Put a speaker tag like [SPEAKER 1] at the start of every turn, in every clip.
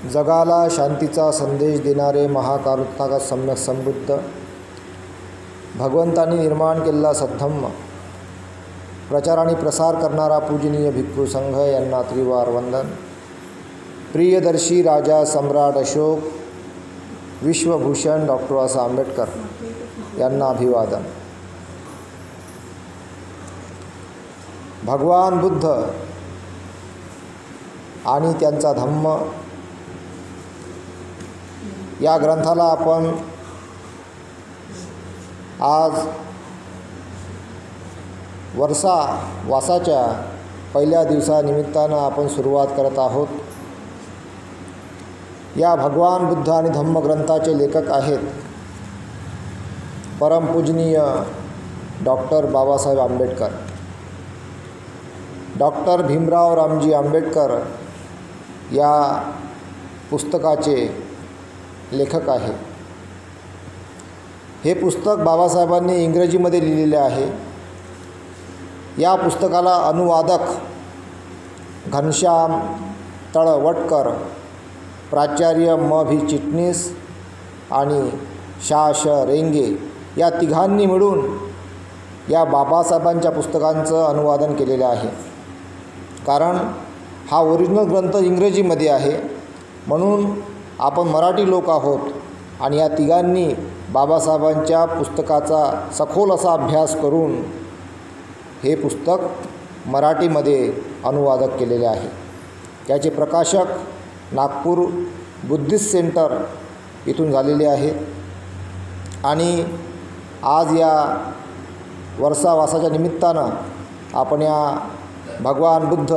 [SPEAKER 1] जगाला शांतीचा संदेश देणारे महाकारुणिक सम्यक संबुद्ध भगवंतांनी निर्माण केलेला सद्धम्म प्रचार आणि प्रसार करणारा पूजनीय भिक्खू संघ यांना त्रिवार वंदन. प्रियदर्शी राजा सम्राट अशोक विश्वभूषण डॉक्टर बाबासाहेब आंबेडकर यांना अभिवादन. भगवान बुद्ध आणि त्यांचा धम्म या ग्रंथाला आपण आज वासाच्या पहिल्या दिवसानिमित्तानं आपण सुरुवात करत आहोत. या भगवान बुद्ध आणि धम्म ग्रंथाचे लेखक आहेत परमपूजनीय डॉक्टर बाबासाहेब आंबेडकर. डॉक्टर भीमराव रामजी आंबेडकर या पुस्तकाचे लेखक आहे. हे पुस्तक बाबासाहेबांनी इंग्रजीमध्ये लिहिलेले आहे. या पुस्तकाला अनुवादक घनश्याम तळवटकर, प्राचार्य म भी चिटणीस आणि शा श रेंगे या तिघांनी मिळून या बाबासाहेबांच्या पुस्तकांचं अनुवादन केलेलं आहे. कारण हा ओरिजिनल ग्रंथ इंग्रजीमध्ये आहे, म्हणून आपण मराठी लोक आहोत आणि या तिघांनी बाबासाहेबांच्या पुस्तकाचा सखोल असा अभ्यास करून हे पुस्तक मराठीमध्ये अनुवादक केलेले आहे. त्याचे प्रकाशक नागपूर बुद्धिस्ट सेंटर इथून झालेले आहेत आणि आज या वासाच्या निमित्तानं आपण या भगवान बुद्ध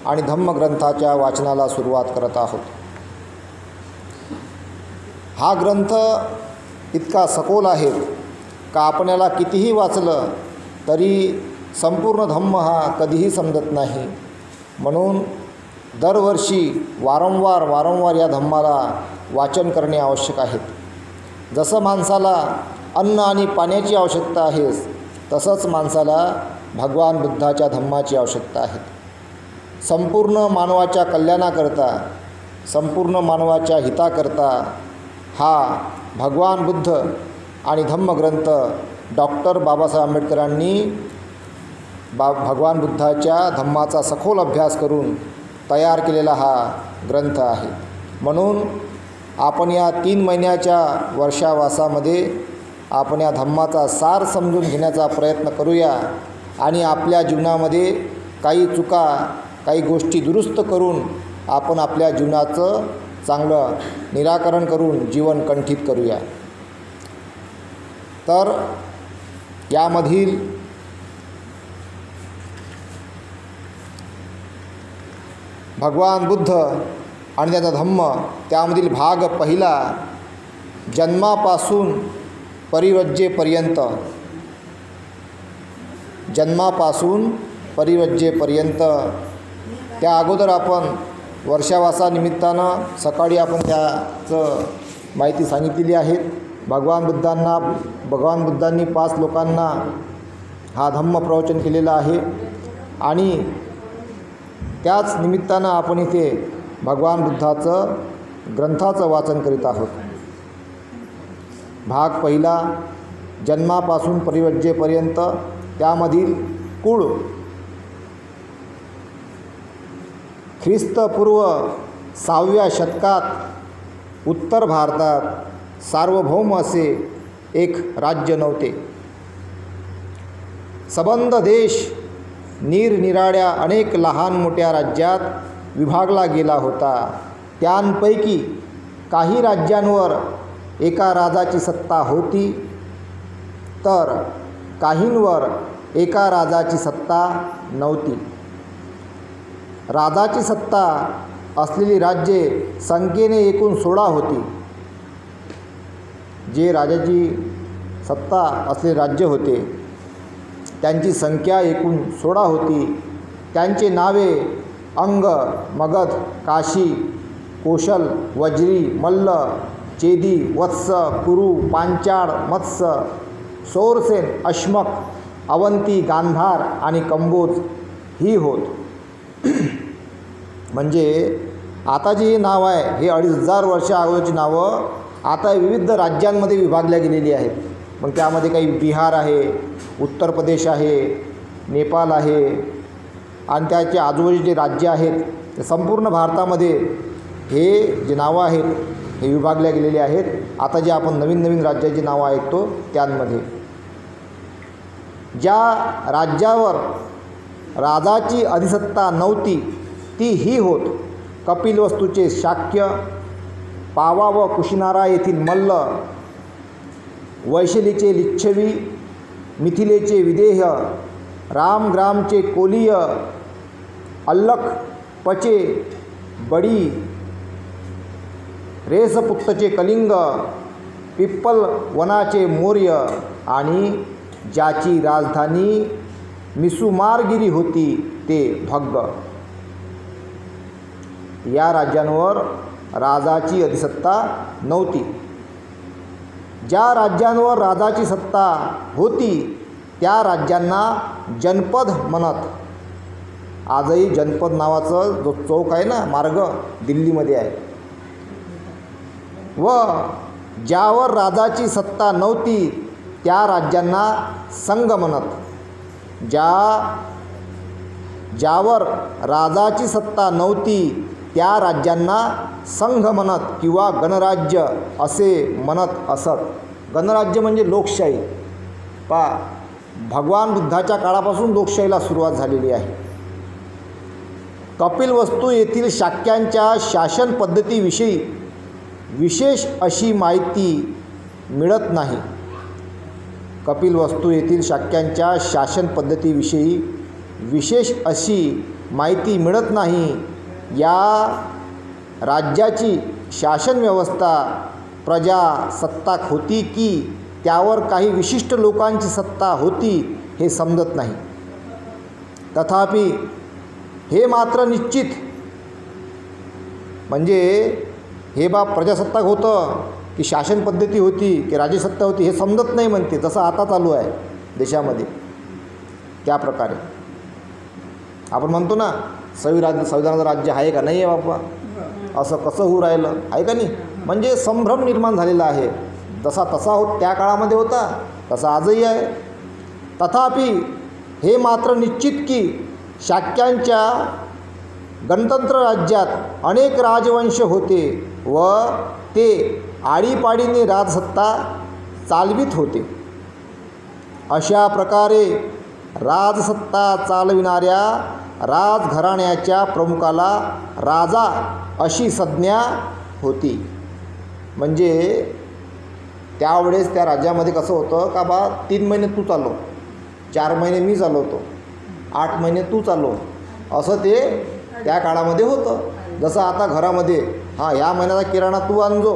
[SPEAKER 1] आणि धम्म ग्रंथाच्या वाचनाला सुरुवात करत आहोत. हा ग्रंथ इतका सखोल आहे का आपण याला कितीही वाचलं तरी संपूर्ण धम्म हा कधीही समजत नाही. म्हणून दरवर्षी वारंवार या धम्माला वाचन करणे आवश्यक आहे. जसं माणसाला अन्न आणि पाण्याची आवश्यकता आहे, तसंच माणसाला भगवान बुद्धाच्या धम्माची आवश्यकता आहे. संपूर्ण मानवाच्या कल्याणाकरता, संपूर्ण मानवाच्या हिताकरता हा भगवान बुद्ध आणि धम्मग्रंथ डॉक्टर बाबासाहेब आंबेडकरांनी भगवान बुद्धाच्या धम्माचा सखोल अभ्यास करून तयार केलेला हा ग्रंथ आहे. म्हणून आपण या 3 महिन्याच्या वर्षावासामध्ये आपण या धम्माचा सार समजून घेण्याचा प्रयत्न करूया आणि आपल्या जीवनामध्ये काही चुका, काही गोष्टी दुरुस्त करून आपण आपल्या जीवनाचं चांगलं निराकरण करून जीवन कंठित करूया. तर यामधील भगवान बुद्ध आणि त्याचा धम्म त्यामधील भाग पहिला, जन्मापासून परिव्रजेपर्यंत. जन्मापासून परिव्रजेपर्यंत त्या अगोदर आपण वर्षावासानिमित्तानं सकाळी आपण त्याचं माहिती सांगितलेली आहे. भगवान बुद्धांनी 5 लोकांना हा धम्म प्रवचन केलेला आहे आणि त्याच निमित्तानं आपण इथे भगवान बुद्धाचं ग्रंथाचं वाचन करीत आहोत. भाग पहिला, जन्मापासून परिव्रजेपर्यंत. त्यामधील कुळ ख्रिस्तपूर्व 6व्या शतकात उत्तर भारतात सार्वभौम असे एक राज्य नव्हते. सबंध देश निरनिराळ्या अनेक लहान मोठ्या राज्यात विभागला गेला होता. त्यांपैकी काही राज्यांवर एका राजाची सत्ता होती, तर काहींवर एका राजाची सत्ता नव्हती. राजाची सत्ता असलेली राज्ये संख्येने एकूण 16 होती. जे राजाची सत्ता असलेले राज्य होते त्यांची संख्या एकूण 16 होती. त्यांचे नावे अंग, मगध, काशी, कोशल, वज्री, मल्ल, चेदी, वत्स, कुरु, पांचाळ, मत्स्य, सौरसेन, अश्मक, अवंती, गांधार आणि कंबोज ही होत. म्हणजे आता जी नाव आहे हे 2500 वर्ष अगोदरची नावं आता विविध राज्यांमध्ये विभागल्या गेलेली आहेत। मग त्यामध्ये काही बिहार आहे, उत्तर प्रदेश आहे, नेपाळ आहे आणि त्याचे आजूबाजूचे जे राज्य आहेत ते संपूर्ण भारतामध्ये हे जे नावं आहेत हे विभागल्या गेलेले आहेत। आता जे आपण नवीन नवीन राज्याची नावं ऐकतो त्यांमध्ये ज्या राज्यावर राजाची अधिसत्ता नव्हती ती ही होत कपिलवस्तूचे शाक्य, पावा व कुशिनारा येथील मल्ल, वैशालीचे लिच्छवी, मिथिलेचे विदेह, रामग्रामचे कोलीय, अल्लख पचे बडी, रेसपुत्तचे कलिंग, पिप्पल वनाचे मौर्य आणि ज्याची राजधानी मिसुमारगिरी होती ते भग्ग। या राज्यांवर राजाची अधिसत्ता नव्हती। ज्या राज्यांवर राजाची सत्ता होती त्या राज्यांना जनपद म्हणत। आजही जनपद नावाचं जो चौक आहे ना, मार्ग दिल्लीमध्ये आहे। व ज्यावर राजाची सत्ता नव्हती त्या राज्यांना संघ म्हणत। ज्यावर राजाची सत्ता नव्हती त्या राज्यांना संघ म्हणत किंवा गणराज्य असे म्हणत असत। गणराज्य म्हणजे लोकशाही। भगवान बुद्धाच्या काळापासून लोकशाहीला सुरुवात झालेली आहे। कपिलवस्तू येथील शाक्यांच्या शासन पद्धतीविषयी विशेष अशी माहिती मिळत नाही। कपिलवस्तू येथील शाक्यांच्या शासन पद्धतीविषयी विशेष अशी माहिती मिळत नाही। या राज्याची शासन व्यवस्था प्रजासत्ताक होती की त्यावर काही विशिष्ट लोकांची सत्ता होती हे समजत नाही। तथापि हे मात्र निश्चित म्हणजे हे प्रजासत्ताक होतं की शासन पद्धती होती की राज्यसत्ता होती हे समजत नाही म्हणते। तसं आता चालू आहे देशामध्ये। त्या प्रकारे आपण म्हणतो ना संविधानाचं राज्य आहे का नाही आहे बाबा, असं कसं होऊ राहिलं आहे का नाही, म्हणजे संभ्रम निर्माण झालेला आहे। जसा त्या काळामध्ये होता तसा आजही आहे। तथापि हे मात्र निश्चित की शाक्यांच्या गणतंत्र राज्यात अनेक राजवंश होते व ते आडीपाडीने राजसत्ता चालवित होते। अशा प्रकारे राजसत्ता चालविणाऱ्या राजघराण्याच्या प्रमुखाला राजा अशी संज्ञा होती। म्हणजे त्यावेळेस त्या राज्यामध्ये कसं होतं का 3 महिने तू चालव, 4 महिने मी चालवतो, 8 महिने तू चालव, असं ते त्या काळामध्ये होतं। जसं आता घरामध्ये ह्या महिन्याचा किराणा तू आणजो,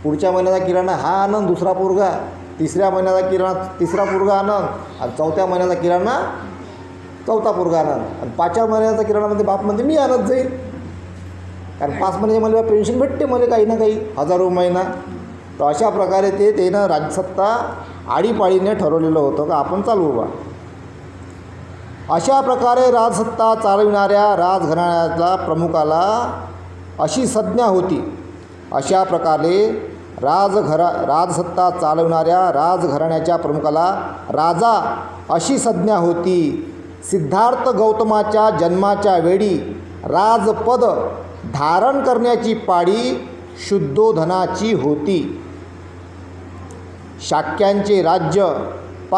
[SPEAKER 1] पुढच्या महिन्याचा किराणा हा आनंद दुसरा पोरगा, तिसऱ्या महिन्याचा किराणा तिसरा पोरगा आनंद, आणि चौथ्या महिन्याचा किराणा चौथा पोरगा आनंद, आणि 5व्या महिन्याचा किराणामध्ये बाप म्हणते मी आणत जाईल, कारण 5 महिन्याचे मला पेन्शन भेटते मला काही ना काही हजारो महिना। तर अशा प्रकारे त्यानं राजसत्ता आडीपाडीने ठरवलेलं होतं का आपण चालवू बा। अशा प्रकारे राजसत्ता चालविणाऱ्या राजघराण्याच्या प्रमुखाला अशी संज्ञा होती। अशा प्रकारे राजसत्ता चालविणाऱ्या राजघराण्याच्या प्रमुखाला राजा अशी संज्ञा होती। सिद्धार्थ गौतमाच्या जन्माच्या वेळी राजपद धारण करण्याची पाळी शुद्धोधनाची होती। शाक्यांचे राज्य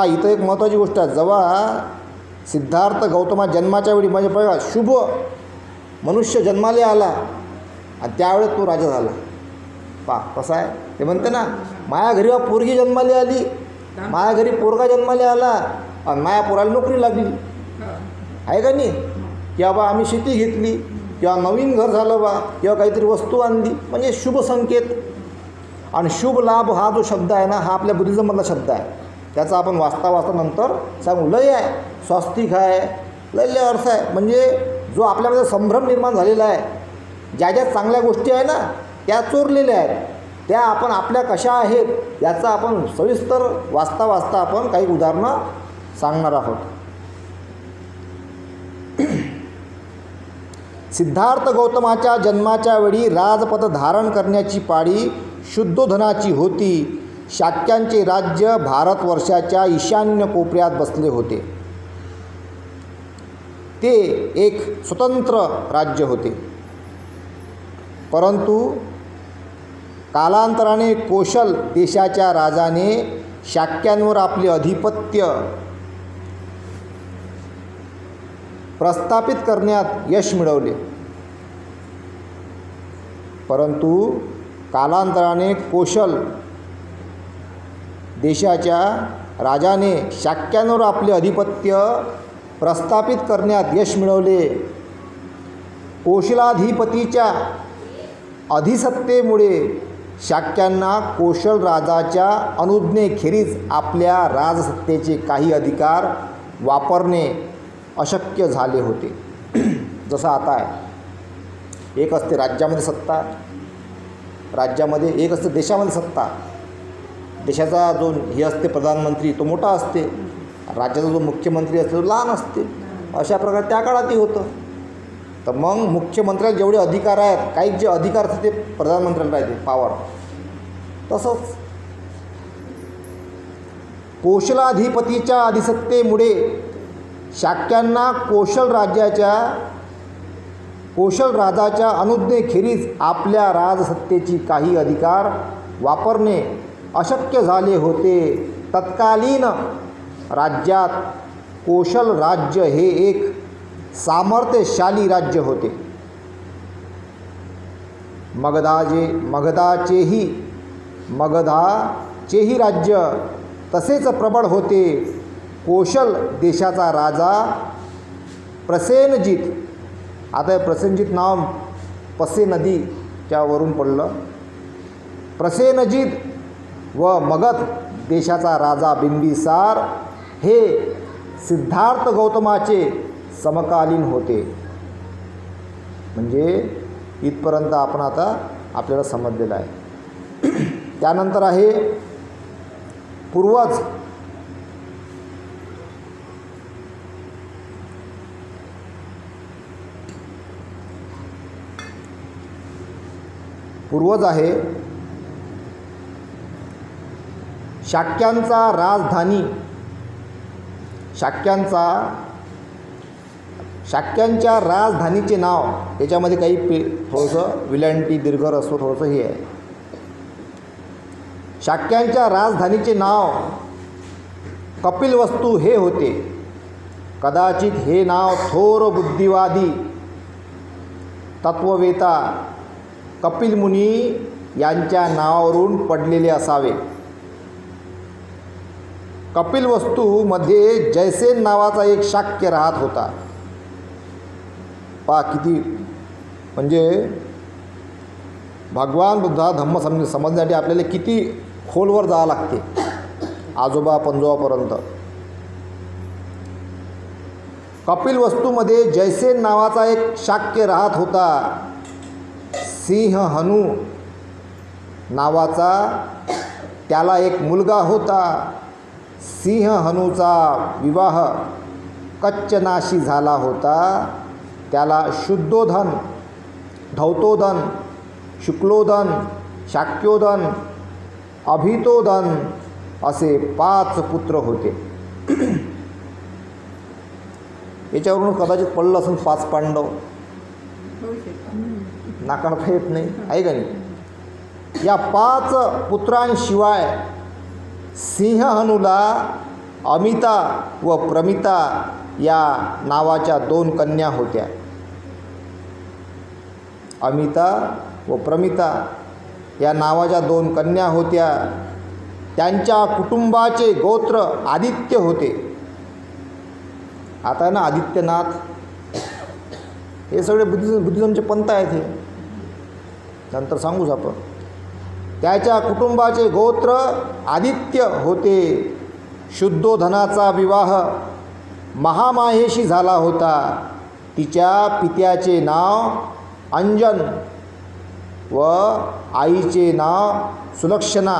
[SPEAKER 1] इथं एक महत्त्वाची गोष्ट आहे। जेव्हा सिद्धार्थ गौतमा जन्माच्या वेळी म्हणजे बघा शुभ मनुष्य जन्माला आला आणि त्यावेळेस तो राजा झाला। कसं आहे ते म्हणते ना, माया घरी पोरगी जन्माला आली, माया घरी पोरगा जन्माला आला आणि माया पोराला नोकरी लागली आहे का नाही, किंवा बा आम्ही शेती घेतली किंवा नवीन घर झालं बा किंवा काहीतरी वस्तू आणली, म्हणजे शुभ संकेत। आणि शुभ लाभ हा जो शब्द आहे ना हा आपल्या बुद्धिझममधला शब्द आहे। त्याचा आपण वाचता नंतर सांगू लय आहे, स्वास्तिक आहे, लय अर्थ आहे। म्हणजे जो आपल्यामध्ये संभ्रम निर्माण झालेला आहे, ज्या ज्या चांगल्या गोष्टी आहे ना त्या चोरलेल्या आहेत, त्या आपण आपल्या कशा आहेत याचा आपण सविस्तर वाचता आपण काही उदाहरणं सांगणार आहोत। सिद्धार्थ गौतमाच्या जन्माच्या वेळी राजपद धारण करण्याची पाळी शुद्धोधनाची होती. शाक्यांचे राज्य भारतवर्षाच्या ईशान्य कोपऱ्यात बसले होते. ते एक स्वतंत्र राज्य होते. परंतु कालांतराने कोशल देशाच्या राजाने शाक्यांवर आपले अधिपत्य प्रस्थापित करण्यात यश मिळवले. परंतु कालांतराने कोशल देशाच्या राजाने शाक्यांवर आपले अधिपत्य प्रस्थापित करण्यात यश मिळवले. कोशलाधिपतीच्या अधिसत्तेमुळे शाक्यांना कोशल राजाच्या अनुज्ञेखेरीज आपल्या राजसत्तेचे काही अधिकार वापरणे अशक्य झाले होते. जसं आता आहे, एक असते राज्यामध्ये सत्ता, राज्यामध्ये एक असते देशामध्ये सत्ता. देशाचा जो हे असते प्रधानमंत्री तो मोठा असते, राज्याचा जो मुख्यमंत्री असतो तो लहान असते. अशा प्रकारे त्या काळातही होतं. तर मग मुख्यमंत्र्याला जेवढे अधिकार आहेत, काही जे अधिकार असते ते प्रधानमंत्र्याला राहते पॉवर. तसंच कोशलाधिपतीच्या अधिसत्तेमुळे शाक्यांना कोशल राजाच्या अनुज्ञेखेरीज आपल्या राजसत्तेची काही अधिकार वापरणे अशक्य झाले होते. तत्कालीन राज्यात कोशल राज्य हे एक सामर्थ्यशाली राज्य होते. मगधाचेही राज्य तसेच प्रबळ होते. कोशल देशाचा राजा प्रसेनजित, आता प्रसेनजित नाव पसे नदीच्या वरून पडलं. प्रसेनजित व मगध देशाचा राजा बिंबिसार हे सिद्धार्थ गौतमाचे समकालीन होते. म्हणजे इथपर्यंत आपण आता आपल्याला समजलेलं आहे. त्यानंतर आहे पूर्वज. पूर्वज आहे शाक्यांचा राजधानी. शाक्यांच्या राजधानीचे नाव, याच्यामध्ये काही थोडंसं विलंटी दीर्घ असतो, थोडंसं हे आहे. शाक्यांच्या राजधानीचे नाव कपिलवस्तू हे होते. कदाचित हे नाव थोर बुद्धिवादी तत्ववेता कपिल मुनी यांच्या नावावरून पडलेले असावे. कपिलवस्तूमध्ये जयसेन नावाचा एक शाक्य राहत होता. पहा किती, म्हणजे भगवान बुद्धा धम्म समजण्यासाठी आपल्याला किती खोलवर जावं लागते, आजोबा पंजोबापर्यंत. कपिलवस्तूमध्ये जयसेन नावाचा एक शाक्य राहत होता. सिंह हनू नावाचा त्याला एक मुलगा होता. सिंह हनूचा विवाह कच्चनाशी झाला होता. त्याला शुद्धोधन, धौतोधन, शुक्लोधन, शाक्योधन, अभितोधन असे 5 पुत्र होते. याच्यावरून कदाचित पडलं असून 5 पांडव नाकारता येत नाही, आहे का नाही. या 5 पुत्रांशिवाय सिंहहनूला अमिता व प्रमिता या नावाच्या 2 कन्या होत्या. अमिता व प्रमिता या नावाच्या 2 कन्या होत्या. त्यांच्या कुटुंबाचे गोत्र आदित्य होते. आता ना आदित्यनाथ हे सगळे बुद्धिझमचे पंथ आहेत, हे नंतर सांगूच आपण. त्याच्या कुटुंबाचे गोत्र आदित्य होते. शुद्धोधनाचा विवाह महामाहेशी झाला होता. तिच्या पित्याचे नाव अंजन व आईचे नाव सुलक्षणा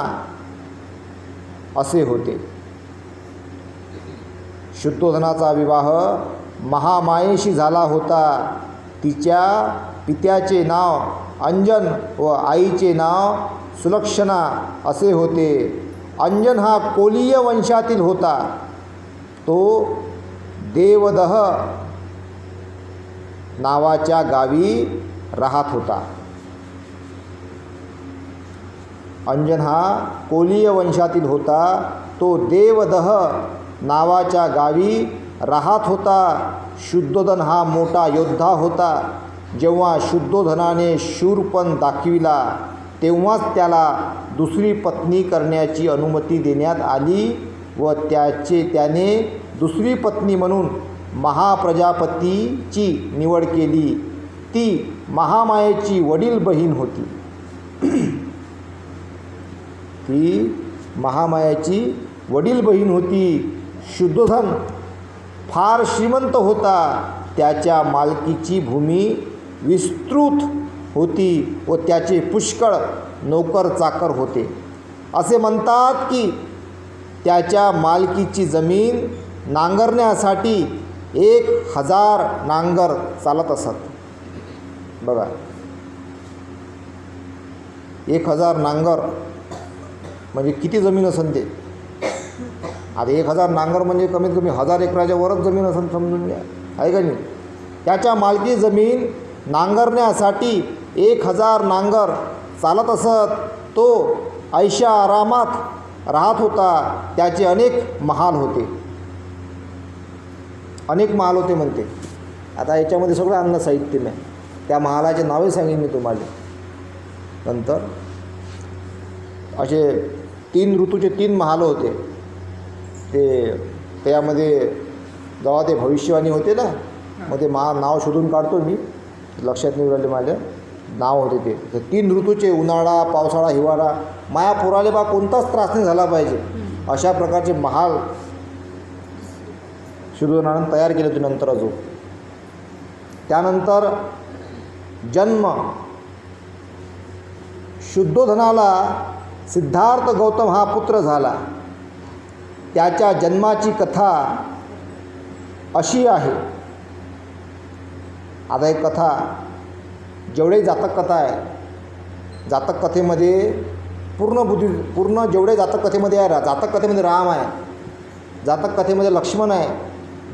[SPEAKER 1] असे होते. शुद्धोधनाचा विवाह महामायेशी झाला होता. तिच्या पित्याचे नाव अंजन व आईचे नाव सुलक्षणा असे होते. अंजन हा कोलीय वंशातील होता. तो देवदह नावाच्या गावी राहत होता. अंजन हा कोलीय वंशातील होता. तो देवदह नावाच्या गावी राहत होता. शुद्धोधन हा मोठा योद्धा होता. जेव्हा शुद्धोधनाने शूरपण दाखविला तेव्हाच त्याला दुसरी पत्नी करण्याची अनुमती देण्यात आली व त्याने दुसरी पत्नी म्हणून महाप्रजापतीची निवड केली. ती महामायेची वडील बहीण होती. ती महामायाची वडील बहीण होती. शुद्धोधन फार श्रीमंत होता. त्याच्या मालकीची भूमी विस्तृत होती व त्याचे पुष्कळ नोकर चाकर होते. असे म्हणतात की त्याच्या मालकीची जमीन नांगरण्यासाठी 1000 नांगर चालत असत. बघा, 1000 नांगर म्हणजे किती जमीन असेल ते. आता 1000 नांगर म्हणजे कमीत कमी 1000 एकराच्या वरच जमीन असेल समजून घ्या, आहे का नाही. त्याच्या मालकी जमीन नांगरण्यासाठी 1000 नांगर चालत असत. तो ऐशा आरामात राहत होता. त्याचे अनेक महाल होते. अनेक महाल होते म्हणते. आता याच्यामध्ये सगळं अन्न साहित्य नाही. त्या महालाचे नावे सांगेन मी तुम्हाला नंतर. असे 3 ऋतूचे 3 महाल होते. त्यामध्ये जेव्हा ते भविष्यवाणी होते ना, मग ते नाव शोधून काढतो मी, लक्षात नाही राहिले माझ्या. नाव होते ते 3 ऋतूचे, उन्हाळा, पावसाळा, हिवाळा. माया पोराले बा कोणताच त्रास नाही झाला पाहिजे अशा प्रकारचे महाल शुद्धोधनानं तयार केले होते नंतर अजून. त्यानंतर जन्म. शुद्धोधनाला सिद्धार्थ गौतम हा पुत्र झाला. त्याच्या जन्माची कथा अशी आहे. आता एक कथा, जेवढे जातक कथा आहे, जातक कथेमध्ये पूर्ण जेवढे जातक कथेमध्ये आहे, जातक कथेमध्ये राम आहे, जातक कथेमध्ये लक्ष्मण आहे,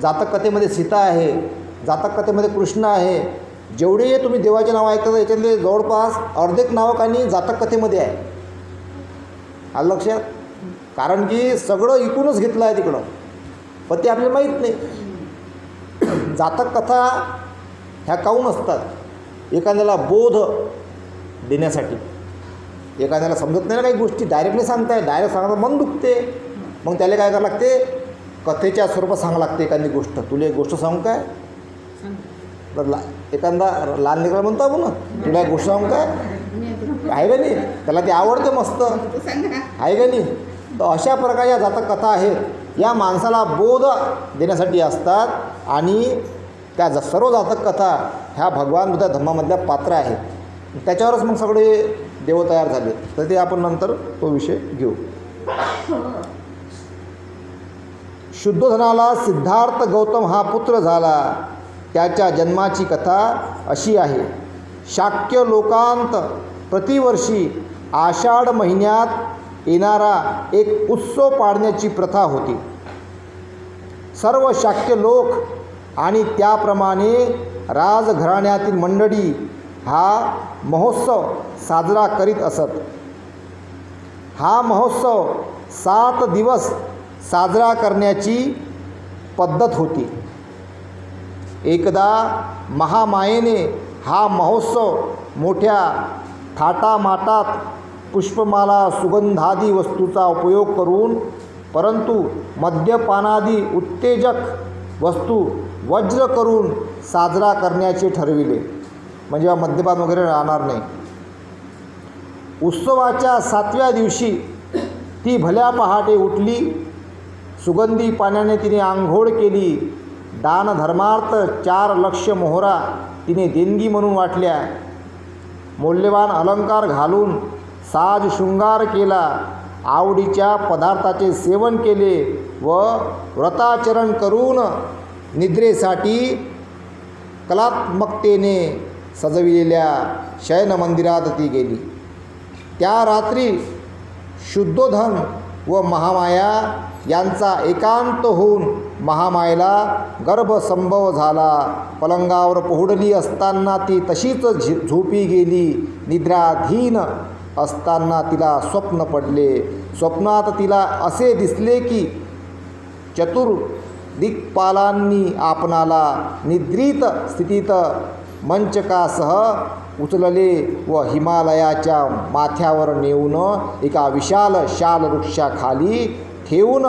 [SPEAKER 1] जातक कथेमध्ये सीता आहे, जातक कथेमध्ये कृष्ण आहे. जेवढे तुम्ही देवाचे नाव ऐकता याच्यातले जवळपास अर्धेक नावं काही जातक कथेमध्ये आहे. आलं लक्षात. कारण की सगळं इकूनच घेतलं आहे तिकडं, पण ते आपल्याला माहीत नाही. जातक कथा ह्या काहून असतात? एखाद्याला बोध देण्यासाठी. एखाद्याला समजत नाही ना काही गोष्टी, डायरेक्टली सांगताय, डायरेक्ट सांगता मन दुखते. मग त्याला काय करावं लागते? कथेच्या स्वरूपात सांगावं लागते एखादी गोष्ट. तुला एक गोष्ट सांगू काय? तर एखादा लहान लेकरं म्हणतो आपण, तुला एक गोष्ट सांगू काय? आहे का नाही? त्याला ते आवडते मस्त, आहे का नाही? तर अशा प्रकारच्या जातक कथा आहेत. या माणसाला बोध देण्यासाठी असतात. आणि त्या सर्व जातक कथा ह्या भगवान बुद्ध धर्मामधल्या पात्र आहेत. त्याच्यावरच मग सगळे देव तयार झाले. तर ते आपण नंतर तो विषय घेऊ. शुद्धोधनाला सिद्धार्थ गौतम हा पुत्र झाला. त्याच्या जन्माची कथा अशी आहे. शाक्य लोकांत प्रतिवर्षी आषाढ महिन्यात येणारा एक उत्सव पाडण्याची प्रथा होती. सर्व शाक्य लोक आणि त्याप्रमाणे राजघराण्यातील मंडळी हा महोत्सव साजरा करीत असत. हा महोत्सव 7 दिवस साजरा करण्याची पद्धत होती. एकदा महामायेने हा महोत्सव मोठ्या थाटामाटात पुष्पमाला सुगंधादी वस्तूचा उपयोग करून, परंतु मद्यपानादी उत्तेजक वस्तू वज्र करून साजरा करण्याचे ठरविले. म्हणजे मद्यपान वगैरे राहणार नाही. उत्सवाच्या 7व्या दिवशी ती भल्या पहाटे उठली. सुगंधी पाण्याने तिने आंघोळ केली. दानधर्मार्थ 4 लक्ष मोहरा तिने देणगी म्हणून वाटल्या. मौल्यवान अलंकार घालून साज शृंगार केला. आवडीच्या पदार्थाचे सेवन केले व व्रताचरण करून निद्रेसाठी कलात्मकतेने सजविलेल्या शयनमंदिरात ती गेली. त्या रात्री शुद्धोधन व महामाया यांचा एकांत होऊन महामायेला गर्भसंभव झाला. पलंगावर पोहडली असताना ती तशीच झोपी गेली. निद्राधीन असताना तिला स्वप्न पडले. स्वप्नात तिला असे दिसले की चतुर्दिक्पालांनी आपणाला निद्रित स्थितीत मंचकासह उचलले व हिमालयाच्या माथ्यावर नेऊन एका विशाल शाल वृक्षाखाली ठेवून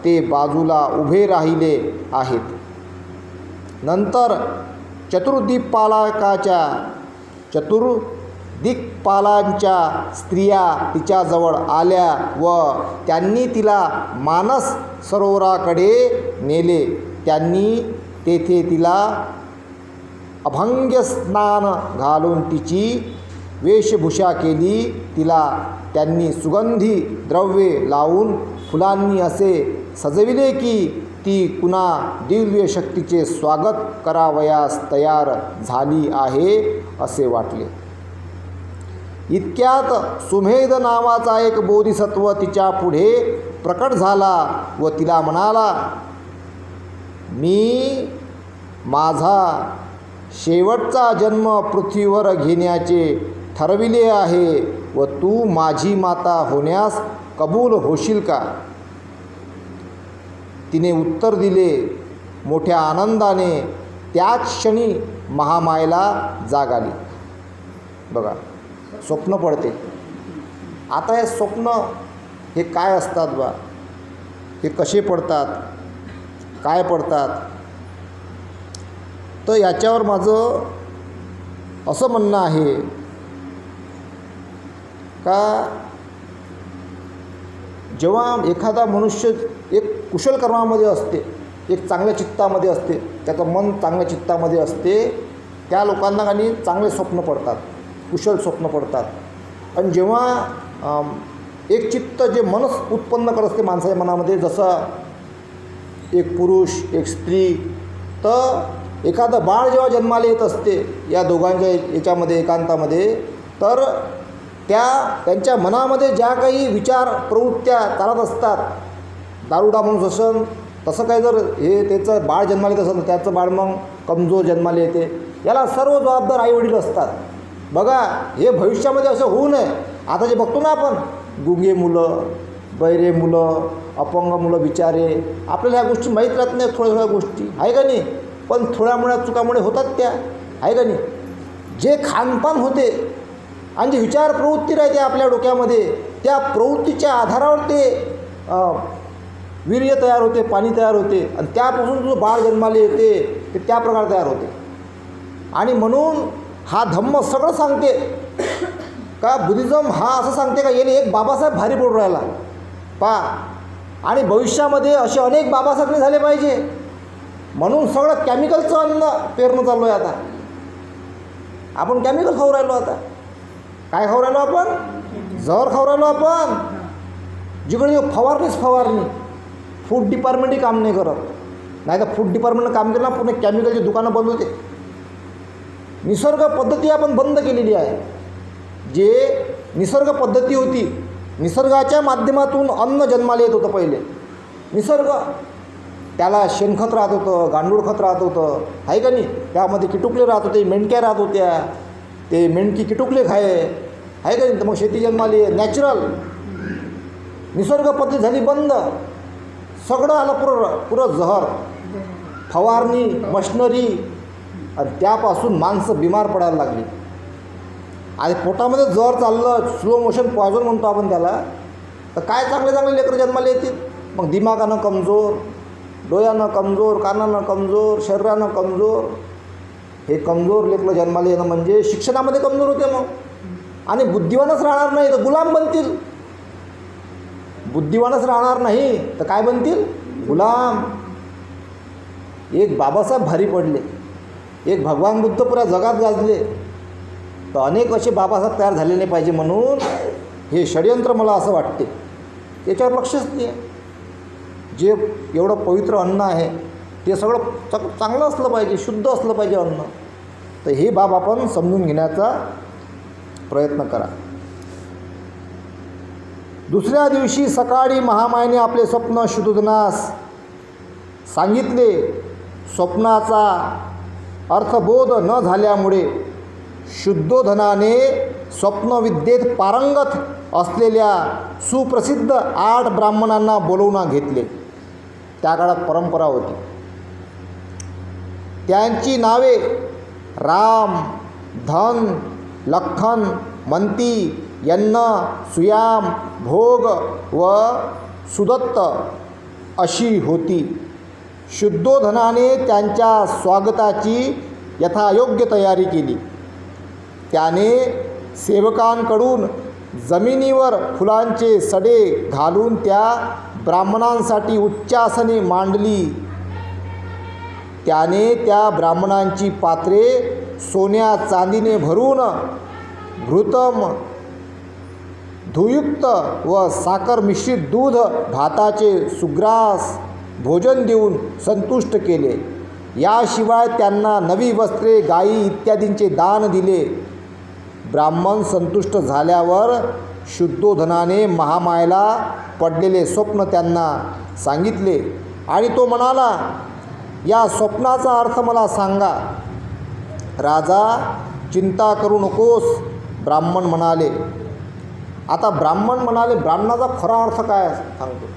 [SPEAKER 1] ते बाजूला उभे राहिले आहेत. नंतर चतुर्दिक्पालांच्या स्त्रिया तिच्याजवळ आल्या व त्यांनी तिला मानस सरोवराकडे नेले. त्यांनी तेथे तिला अभंग्य स्नान घालून तिची वेशभूषा केली. तिला त्यांनी सुगंधी द्रव्ये लावून फुलांनी असे सजविले की ती पुन्हा दिव्य शक्तीचे स्वागत करावयास तयार झाली आहे असे वाटले. इतक्यात सुमेध नावाचा एक बोधिसत्व तिच्या पुढे प्रकट झाला व तिला म्हणाला, मी माझा शेवटचा जन्म पृथ्वीवर घेण्याचे ठरविले आहे व तू माझी माता होण्यास कबूल होशील का? तिने उत्तर दिले. मोठ्या आनंदाने त्याच क्षणी महामायेला जाग आली. बघा, स्वप्न पडते. आता हे स्वप्न हे काय असतात बा, हे कसे पडतात, काय पडतात, तर याच्यावर माझं असं म्हणणं आहे का जेव्हा एखादा मनुष्य एक कुशल कर्मामध्ये असते, एक चांगल्या चित्तामध्ये असते, त्याचं मन चांगल्या चित्तामध्ये असते, त्या लोकांना काही चांगले स्वप्न पडतात, कुशल स्वप्न पडतात. आणि जेव्हा एक चित्त जे मनस उत्पन्न करत असते माणसाच्या मनामध्ये, जसं एक पुरुष एक स्त्री, तर एखादं बाळ जेव्हा जन्माला येत असते या दोघांच्या याच्यामध्ये एकांतामध्ये, तर त्यांच्या मनामध्ये ज्या काही विचार प्रवृत्त्या चालत असतात, दारुडा माणूस असन तसं काही जर हे त्याचं बाळ जन्माला येत असेल तर त्याचं बाळ मग कमजोर जन्माला येते. याला सर्व जबाबदार आईवडील असतात. बघा, हे भविष्यामध्ये असं होऊ नये. आता जे बघतो ना आपण, गुंगे मुलं, बहिरे मुलं, अपंग मुलं बिचारे, आपल्याला ह्या गोष्टी माहीत राहत नाही, थोड्या थोड्या गोष्टी आहे का नाही, पण थोड्या मोठ्या चुकामुळे होतात त्या, आहे का नाही. जे खानपान होते आणि जी विचार प्रवृत्ती राहते आपल्या डोक्यामध्ये, त्या प्रवृत्तीच्या आधारावर ते वीर्य तयार होते, पाणी तयार होते, आणि त्यापासून जो बाळ जन्माला येते ते त्या प्रकारे तयार होते. आणि म्हणून हा धम्म सगळं सांगते का, बुद्धिझम हा असं सांगते का याने एक बाबासाहेब भारी पडून राहिला आणि भविष्यामध्ये असे अनेक बाबासाहेब झाले पाहिजे, म्हणून सगळं केमिकलचं अन्न पेरणं चाललो आहे. आता आपण केमिकल खाऊ राहिलो. आता काय खाऊ राहिलो आपण? जहर खाऊ राहिलो आपण. जिकडे फवारणी. फूड डिपार्टमेंटही काम नाही करत. नाही तर फूड डिपार्टमेंटनं काम केलं ना, पूर्ण केमिकलची दुकानं बंद होते. निसर्ग पद्धती आपण बंद केलेली आहे. जे निसर्ग पद्धती होती, निसर्गाच्या माध्यमातून अन्न जन्माला येत होतं पहिले. निसर्ग त्याला शेणखत राहत होतं, गांडूळ खत राहत होतं, आहे का नाही. त्यामध्ये किटुकले राहत होते, मेंढक्या राहत होत्या, ते मेंढकी किटुकले खाये, आहे का नाही. तर मग शेती जन्माला ये, नॅचरल निसर्ग पद्धती झाली बंद. सगळं आलं पुरं जहर, फवारणी, मशनरी, आणि त्यापासून माणसं बिमार पडायला लागली. आणि पोटामध्ये जहर चाललं, स्लो मोशन पॉयझन म्हणतो आपण त्याला, तर काय चांगले चांगले लेकरं जन्माला येतील. मग दिमागानं कमजोर, डोळ्यानं कमजोर, कानानं कमजोर, शरीरानं कमजोर. हे कमजोर लेकरं जन्माला येणं म्हणजे शिक्षणामध्ये कमजोर होते मग. आणि बुद्धिवानच राहणार नाही तर गुलाम बनतील. बुद्धिवानच राहणार नाही तर काय बनतील? गुलाम. एक बाबासाहेब भारी पडले, एक भगवान बुद्ध पुऱ्या जगात गाजले, तर अनेक असे बाबासाहेब तयार झाले नाही पाहिजे. म्हणून हे षडयंत्र मला असं वाटते, त्याच्यावर लक्षच नाही आहे. जे एवढं पवित्र अन्न आहे ते सगळं चांगलं असलं पाहिजे, शुद्ध असलं पाहिजे अन्न. तर ही बाब आपण समजून घेण्याचा प्रयत्न करा. दुसऱ्या दिवशी सकाळी महामायेने आपले स्वप्न शुद्धोधनास सांगितले. स्वप्नाचा अर्थबोध न झाल्यामुळे शुद्धोधनाने स्वप्नविद्येत पारंगत असलेल्या सुप्रसिद्ध 8 ब्राह्मणांना बोलवून घेतले. त्या काळात परंपरा होती. त्यांची नावे राम, धन, लखन, मंती, यन्न, सुयाम, भोग व सुदत्त अशी होती. शुद्धोधनाने त्यांच्या स्वागताची यथायोग्य तयारी केली. त्याने सेवकांकडून जमिनीवर फुलांचे सडे घालून त्या ब्राह्मणांसाठी उच्चासने मांडली. त्याने त्या ब्राह्मणांची पात्रे सोन्या चांदीने भरून घृतम, धुयुक्त व साखर मिश्रित दूध, भाताचे सुग्रास भोजन देऊन संतुष्ट केले. याशिवाय त्यांना नवी वस्त्रे, गायी इत्यादींचे दान दिले. ब्राह्मण संतुष्ट झाल्यावर शुद्धोधनाने महामायेला पडलेले स्वप्न त्यांना सांगितले आणि तो म्हणाला, या स्वप्नाचा अर्थ मला सांगा. राजा, चिंता करू नकोस, ब्राह्मण म्हणाले. आता ब्राह्मण म्हणाले, ब्राह्मणाचा खरा अर्थ काय सांगतो.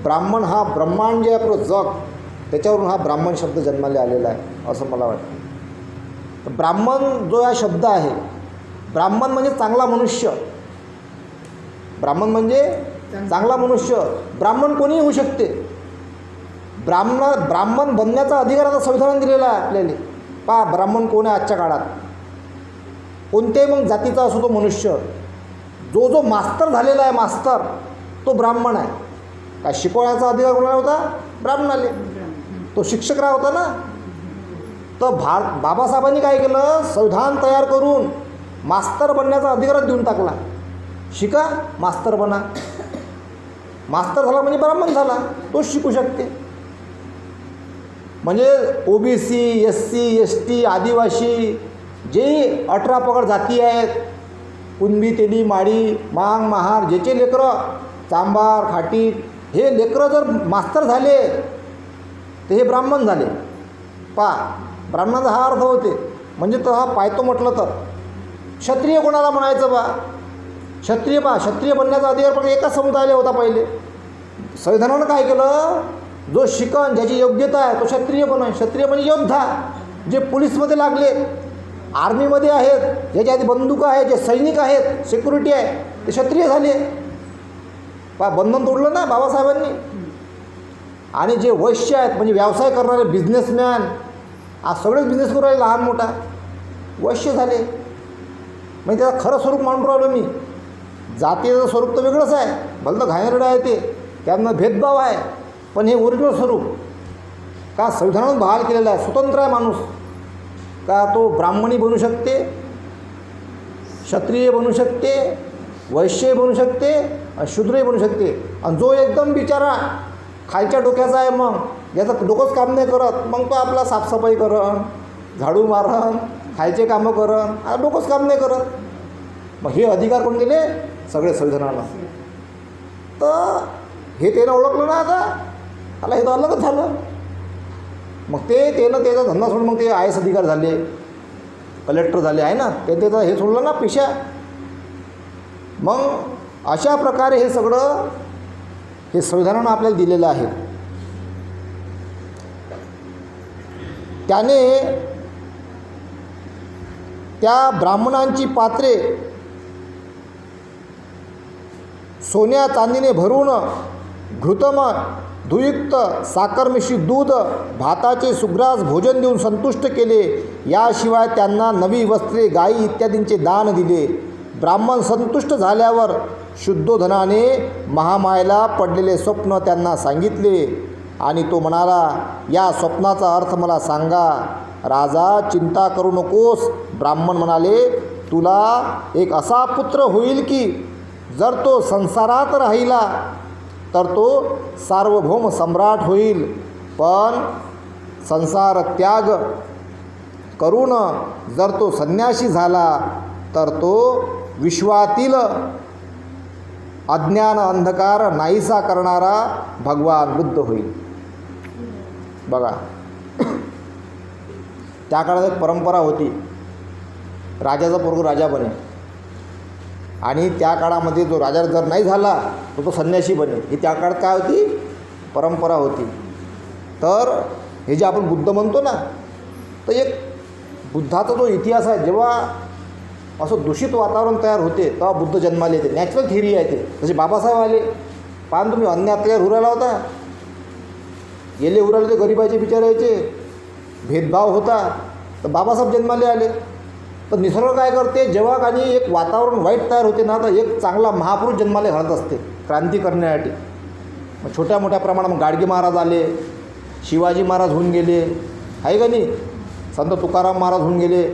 [SPEAKER 1] ब्राह्मण हा ब्रह्मांड जे आपलं जग, त्याच्यावरून हा ब्राह्मण शब्द जन्माला आलेला आहे असं मला वाटतं. तर ब्राह्मण जो हा शब्द आहे, ब्राह्मण म्हणजे चांगला मनुष्य. ब्राह्मण म्हणजे चांगला मनुष्य. ब्राह्मण कोणीही होऊ शकते. ब्राह्मण बनण्याचा अधिकार आता संविधानाने दिलेला आहे आपल्याला. पहा ब्राह्मण कोण आहे आजच्या काळात. कोणत्याही मग जातीचा असो तो मनुष्य, जो मास्तर झालेला आहे, मास्तर, तो ब्राह्मण आहे. काय शिकवण्याचा अधिकार कोणाला होता? ब्राह्मणाले. तो शिक्षक होता ना. तर बाबासाहेबांनी काय केलं, संविधान तयार करून मास्तर बनण्याचा अधिकारच देऊन टाकला. शिका, मास्तर बना. मास्तर झाला म्हणजे ब्राह्मण झाला, तोच शिकू शकते. म्हणजे OBC, SC, ST, आदिवासी जे 18 पगड जाती आहेत, कुणबी, तेली, माडी, मांग, महार, ज्याचे लेकरं, चांबार, खाटी, हे लेकरं जर मास्तर झाले तर हे ब्राह्मण झाले. ब्राह्मणाचा हा अर्थ होते. म्हणजे तर हा पायतो म्हटलं तर क्षत्रिय कोणाला म्हणायचं बा? क्षत्रिय. क्षत्रिय बनण्याचा अधिकार पण एकाच समुदायाला होता पहिले. संविधानानं काय केलं, जो शिकन, ज्याची योग्यता आहे तो क्षत्रिय बने. क्षत्रिय म्हणजे योद्धा, जे पोलीसमध्ये लागले, आर्मीमध्ये आहेत, ज्याच्या आधी बंदूक आहे, जे सैनिक आहेत, सिक्युरिटी आहे, ते क्षत्रिय झाले. बंधन तोडलं ना बाबासाहेबांनी. आणि जे वैश्य आहेत म्हणजे व्यवसाय करणारे बिझनेसमॅन, आज सगळेच बिझनेस करू राहिले, लहान मोठा, वैश्य झाले. म्हणजे त्याचं खरं स्वरूप मांडून राहिलो मी. जातीचं स्वरूप तर वेगळंच आहे, भलतं घाणेरडं आहे ते, त्यांना भेदभाव आहे. पण हे ओरिजिनल स्वरूप का संविधानातून बहाल केलेलं आहे. स्वतंत्र आहे माणूस. का तो ब्राह्मणी बनू शकते, क्षत्रिय बनू शकते, वैश्य बनू शकते, शूद्रही बनू शकते. आणि जो एकदम बिचारा खालच्या डोक्याचा आहे, मग ज्याचं डोकंच काम नाही करत, मग तो आपला साफसफाई करण, झाडू मारण, खायचे कामं करण, डोकंच काम नाही करत. मग हे अधिकार कोण दिले? सगळे संविधानाला. तर हे त्यानं ओळखलं ना. आता हे तर अलगच झालं. मग त्यानं त्याचा धंदा सोडून मग ते IAS अधिकार झाले, कलेक्टर झाले आहे ना, त्याचं हे सोडलं ना पेशा. मग अशा प्रकारे हे सगळं हे संविधानानं आपल्याला दिलेलं आहे. त्याने त्या ब्राह्मणांची पात्रे सोन्या चांदीने भरून घृतम, धुयुक्त, साखर मिश्रित दूध, भाताचे सुग्रास भोजन देऊन संतुष्ट केले. याशिवाय त्यांना नवी वस्त्रे, गायी इत्यादींचे दान दिले. ब्राह्मण संतुष्ट झाल्यावर शुद्धोधनाने महामायेला पडलेले स्वप्न त्यांना सांगितले आणि तो म्हणाला, या स्वप्नाचा अर्थ मला सांगा. राजा, चिंता करू नकोस, ब्राह्मण म्हणाले. तुला एक असा पुत्र होईल की जर तो संसारात राहिला तर तो सार्वभौम सम्राट होईल, पण संसार त्याग करून जर तो संन्यासी झाला तर तो विश्वातील अज्ञान अंधकार नाहीसा करणारा भगवान बुद्ध होईल. बघा, त्या काळात एक परंपरा होती, राजाचा पोरगा राजा बने, आणि त्या काळामध्ये जो राजा जर नाही झाला तर तो संन्यासी बने. ही त्या काळात काय होती, परंपरा होती. तर हे जे आपण बुद्ध म्हणतो ना, तर एक बुद्धाचा जो इतिहास आहे, जेव्हा असं दूषित वातावरण तयार होते तेव्हा बुद्ध जन्माला येते. नॅचरल थिअरी आहे ते. जसे बाबासाहेब आले, पाहून तुम्ही अन्न तयार उरायला होता, गेले उरायला ते गरिबाचे बिचारायचे, भेदभाव होता, तर बाबासाहेब जन्माले आले. तर निसर्ग काय करते, जेव्हा काही एक वातावरण वाईट तयार होते ना, तर एक चांगला महापुरुष जन्माला घालत असते क्रांती करण्यासाठी. मग छोट्या मोठ्या प्रमाणात गाडगे महाराज आले, शिवाजी महाराज होऊन गेले, आहे का नाही, संत तुकाराम महाराज होऊन गेले.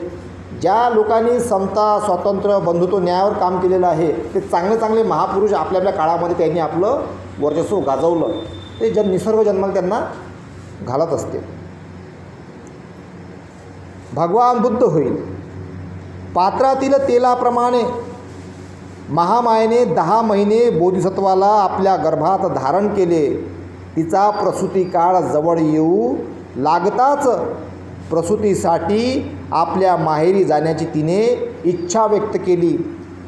[SPEAKER 1] ज्या लोकांनी समता, स्वातंत्र्य, बंधुत्व, न्यायावर काम केलेलं आहे, ते चांगले चांगले महापुरुष आपल्या आपल्या काळामध्ये त्यांनी आपलं वर्चस्व गाजवलं. ते निसर्ग जन्माला त्यांना घालत असते. भगवान बुद्ध होईल. पात्रातील तेलाप्रमाणे महामायेने 10 महिने बोधिसत्वाला आपल्या गर्भात धारण केले. तिचा प्रसूती काळ जवळ येऊ लागताच प्रसूतीसाठी आपल्या माहेरी जाण्याची तिने इच्छा व्यक्त केली.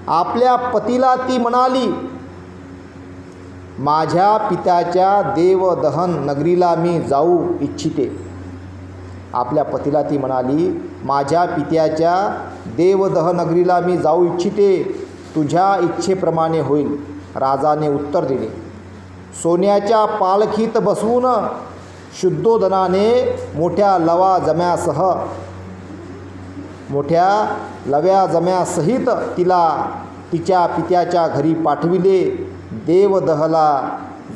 [SPEAKER 1] आपल्या पतीला ती म्हणाली, माझ्या पित्याच्या देवदहन नगरीला मी जाऊ इच्छिते. आपल्या पतीला ती म्हणाली, माझ्या पित्याच्या देवदहन नगरीला मी जाऊ इच्छिते, तुझ्या इच्छेप्रमाणे होईल. राजाने उत्तर दिले. सोन्याच्या पालखीत बसवून शुद्धोधनाने मोठ्या लव्या जम्यासहित तिला तिच्या पित्याच्या घरी पाठविले. देवदहला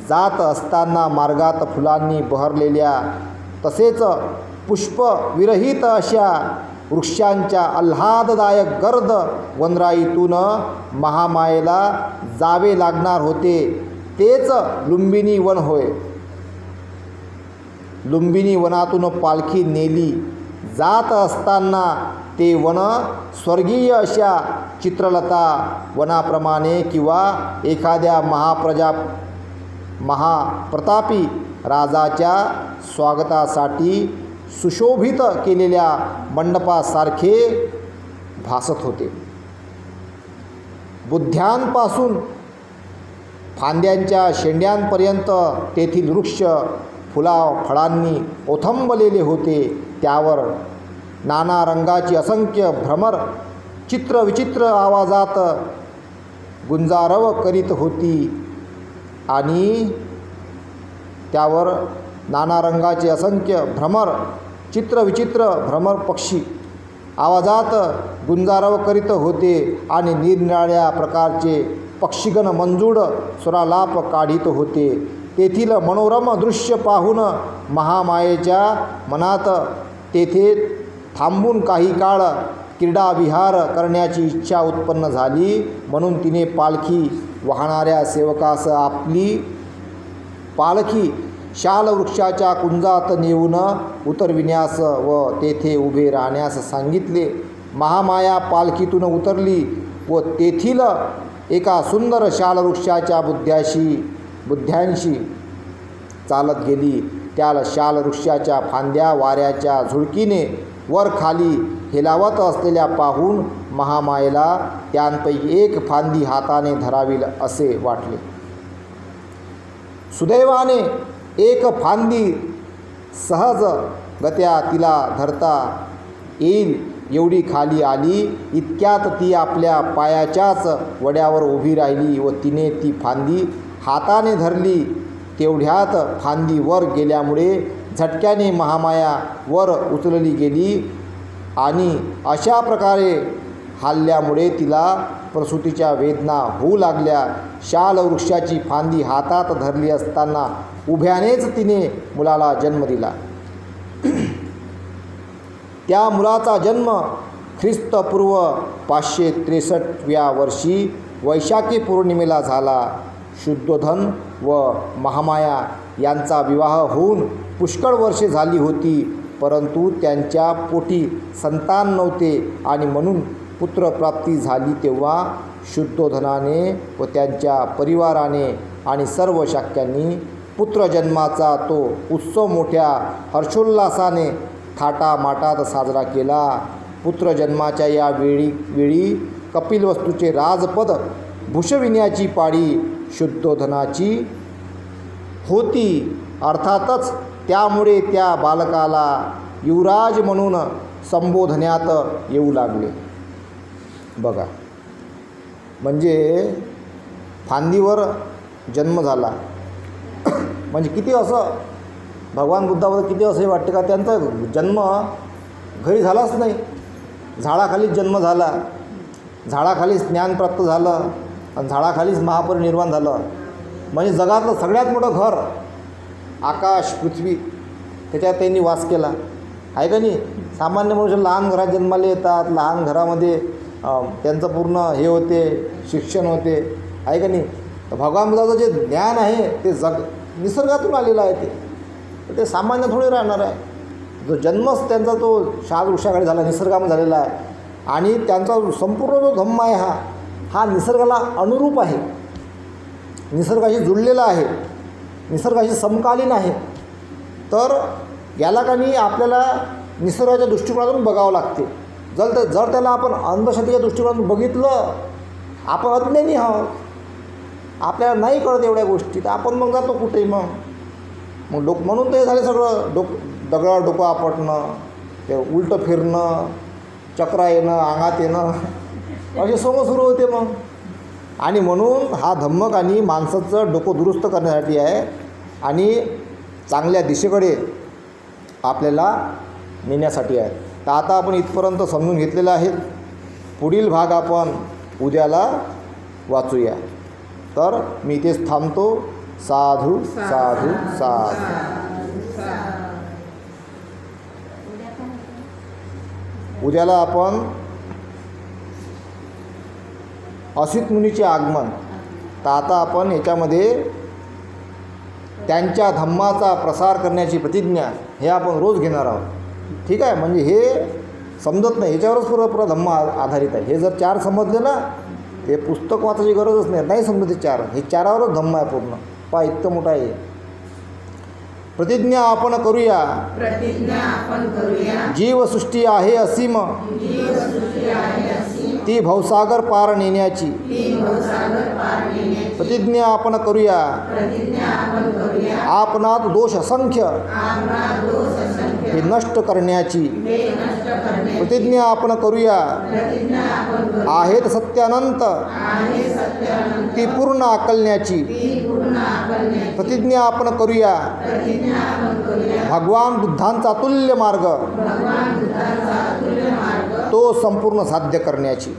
[SPEAKER 1] जात असताना मार्गात फुलांनी बहरलेल्या तसेच पुष्पविरहित अशा वृक्षांच्या आल्हाददायक गर्द वनराईतून महामायेला जावे लागणार होते. तेच लुंबिनी वन होय. लुंबिनी वनातून पालखी नेली जात असताना ते वन स्वर्गीय अशा चित्रलता वनाप्रमाणे किंवा एखाद्या महाप्रतापी राजाच्या स्वागतासाठी सुशोभित केलेल्या मंडपासारखे भासत होते. बुद्ध्यांपासून फांद्यांच्या शेंड्यांपर्यंत तेथील वृक्ष फुलाफळांनी ओथंबलेले होते. त्यावर नाना रंगाची असंख्य भ्रमर चित्रविचित्र आवाजात गुंजारव करीत होती आणि त्यावर नाना रंगाचे असंख्य चित्रविचित्र भ्रमर पक्षी आवाजात गुंजारव करीत होते आणि निरनिराळ्या प्रकारचे पक्षीगण मंजूळ स्वरालाप काढीत होते. तेथील मनोरम दृश्य पाहून महामायेच्या मनात तेथे थांबून काही काळ क्रीडाविहार करण्याची इच्छा उत्पन्न झाली. म्हणून तिने पालखी वाहणाऱ्या सेवकास आपली पालखी शालवृक्षाच्या कुंजात नेऊन उतरविण्यास व तेथे उभे राहण्यास सांगितले. महामाया पालखीतून उतरली व तेथील एका सुंदर शालवृक्षाच्या बुद्ध्यांशी चालत गेली. त्या शालवृक्षाच्या फांद्या वाऱ्याच्या झुळकीने वर खाली हेलावत असलेल्या पाहून महामायेला त्यांपैकी एक फांदी हाताने धरावी असे वाटले. सुदैवाने एक फांदी सहज गत्या तिला धरता येईल एवढी खाली आली. इतक्यात ती आपल्या पायाच्याच वड्यावर उभी राहिली व तिने ती फांदी हाताने धरली. तेवढ्यात फांदी वर गेल्यामुळे झटक्याने महामाया वर उचलली गेली आणि अशा प्रकारे हलल्यामुळे तिला प्रसूतीच्या वेदना होऊ लागल्या. शालवृक्षाची फांदी हातात धरली असताना उभ्यानेच तिने मुलाला जन्म दिला. त्या मुलाचा जन्म ख्रिस्तपूर्व 563व्या वर्षी वैशाखी पौर्णिमेला झाला. शुद्धोधन व महामाया यांचा विवाह होऊन पुष्कळ वर्षे झाली होती. परंतु त्यांच्या पोटी संतान नव्हते आणि म्हणून पुत्रप्राप्ती झाली तेव्हा शुद्धोधनाने व त्यांच्या परिवाराने आणि सर्व शाक्यांनी पुत्रजन्माचा तो उत्सव मोठ्या हर्षोल्लासाने थाटामाटात साजरा केला. पुत्रजन्माच्या या वेळी कपिलवस्तूचे राजपद भूषविण्याची पाळी शुद्धोधनाची होती. अर्थातच त्यामुळे त्या बालकाला युवराज म्हणून संबोधण्यात येऊ लागले. बघा, म्हणजे फांदीवर जन्म झाला म्हणजे किती असं भगवान बुद्धाबद्दल किती असं वाटते का त्यांचा जन्म घरी झालाच नाही, झाडाखालीच जन्म झाला, झाडाखालीच ज्ञान प्राप्त झालं आणि झाडाखालीच महापरिनिर्वाण झालं. म्हणजे जगातलं सगळ्यात मोठं घर आकाश पृथ्वी त्याच्यात त्यांनी वास केला आहे का नाही. सामान्य मनुष्य लहान घरात जन्माला येतात, लहान घरामध्ये त्यांचं पूर्ण हे होते, शिक्षण होते आहे का नाही. तर भगवान बुद्धाचं जे ज्ञान आहे ते निसर्गातून आलेलं आहे, ते सामान्य थोडे राहणार आहे. जो जन्मच त्यांचा तो शाल वृक्षाकडे झाला, निसर्गामध्ये झालेला आहे. आणि त्यांचा संपूर्ण जो धम्म आहे हा निसर्गाला अनुरूप आहे, निसर्गाशी जुळलेला आहे, निसर्गाशी समकालीन आहे. तर याला का नाही आपल्याला निसर्गाच्या दृष्टिकोनातून बघावं लागते. जर त्याला आपण अंधश्रद्धेच्या दृष्टिकोनातून बघितलं, आपण अज्ञानी आहोत, आपल्याला नाही कळत एवढ्या गोष्टी, तर आपण मग जातो कुठे मग म्हणून ते झाले सगळं दगडावर डोकं आपटणं, ते उलटं फिरणं, चक्रा येणं, अंगात येणं, असे सोंग सुरू होते मग. आणि म्हणून हा धम्मक आणि माणसाचं डोकं दुरुस्त करण्यासाठी आहे आणि चांगल्या दिशेकडे आपल्याला नेण्यासाठी आहे. तर आता आपण इथपर्यंत समजून घेतलेलं आहे. पुढील भाग आपण उद्याला वाचूया. तर मी इथेच थांबतो. साधू साधू साधू. उद्याला आपण असित मुनीचे आगमन. तर आता आपण याच्यामध्ये त्यांच्या धम्माचा प्रसार करण्याची प्रतिज्ञा हे आपण रोज घेणार आहोत. ठीक आहे, म्हणजे हे समजत नाही, ह्याच्यावरच पुरा धम्म आधारित आहे. हे जर 4 समजले ना, ते पुस्तक वाचायची गरजच नाही समजते 4. हे 4वरच धम्म आहे पूर्ण. पहा इतकं मोठं आहे. प्रतिज्ञा आपण करूया, जीवसृष्टी आहे असीम, ती भवसागर पार नेण्याची. प्रतिज्ञा आपण करूया, आपणात दोष असंख्य हे नष्ट करण्याची. प्रतिज्ञा आपण करूया, आहेत सत्यानंत ती पूर्ण आकलण्याची. प्रतिज्ञा आपण करूया, भगवान बुद्धांचा अतुल्य मार्ग तो संपूर्ण साध्य करण्याची.